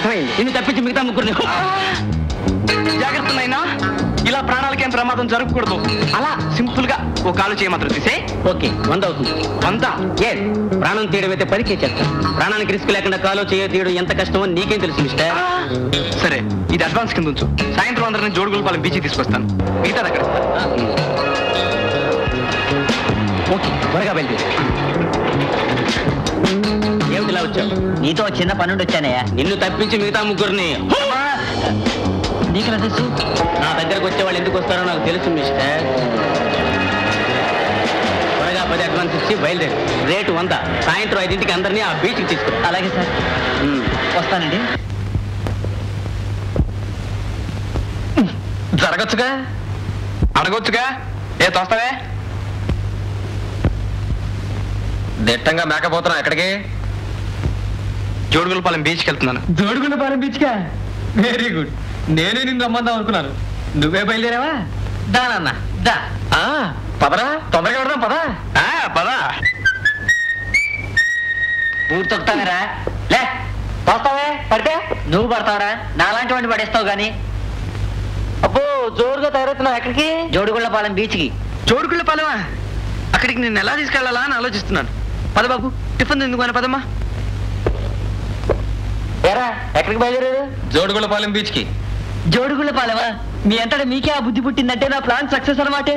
అర్థమైంది. నిన్ను తప్పించి మిగతా ముగ్గురిని. జాగ్రత్త నాయనా, ఇలా ప్రాణాలకి ఏం ప్రమాదం జరగకూడదు. అలా సింపుల్ గా ఓ కాలు చేయమాత్రం తీసే. ఓకే, 100 అవుతుంది. 100? ఎస్. ప్రాణం తీయడం అయితే పరీక్ష చేస్తాను. ప్రాణానికి రిస్క్ లేకుండా కాలో తీయడం ఎంత కష్టమో నీకేం తెలుసు మిస్టర్. సరే, ఇది అడ్వాన్స్ కింద ఉంచు. సాయంత్రం అందరిని జోడుగులపాలెం బీచ్ తీసుకొస్తాను. మిగతా అక్కడ. ఓకే, త్వరగా బయలుదేరు. ఏమిటిలా వచ్చావు? నీతో చిన్న పనుండి వచ్చానయ్యా. నిన్ను తప్పించి మిగతా ముగ్గురిని. నీకు తెలుసు? నా దగ్గరకు వచ్చే వాళ్ళు ఎందుకు వస్తారో నాకు తెలుసు మిస్టర్. త్వరగా 10 అడ్వాన్స్ ఇచ్చి బయలుదేరు. రేటు 100. సాయంత్రం 5ంటికి అందరినీ ఆ బీచ్కి తీసుకురా. అలాగే సార్, వస్తానండి. జరగచ్చుగా, అడగొచ్చుగా. ఏ తోస్తావే? దిట్టంగా మేకపోతున్నావు. ఎక్కడికి? జోడుగులపాలెం బీచ్కి వెళ్తున్నాను. జోడుగుండపాలెం బీచ్కా? Very good. నేనే నిన్ను రమ్మందాం అనుకున్నాను. నువ్వే బయలుదేరావా? దానన్నా దా. పదరా, తొందరగా వెళ్దాం. పదా పదా. ఊరు తొక్కుతావేరా? లే, పోస్తావే. పడితే నువ్వు పడతావరా? నాలాంటి వాడిని పడేస్తావు గాని. అబ్బో, జోరుగా తయారవుతున్నావు. ఎక్కడికి? జోడుగుళ్ళపాలెం బీచ్కి. జోడుగుళ్ళపాలెమా? అక్కడికి నేను ఎలా తీసుకెళ్లాలా అని ఆలోచిస్తున్నాను. పద బాబు, టిఫిన్ ఎందుకు అని పదమ్మా. ఏరా, ఎక్కడికి బయలుదేరారు? జోడుగుళ్ళపాలెం బీచ్కి. జోడుగుళ్ళపాలెమా? మీ అంతటా మీకే ఆ బుద్ధి పుట్టిందంటే నా ప్లాన్ సక్సెస్ అన్నమాటే.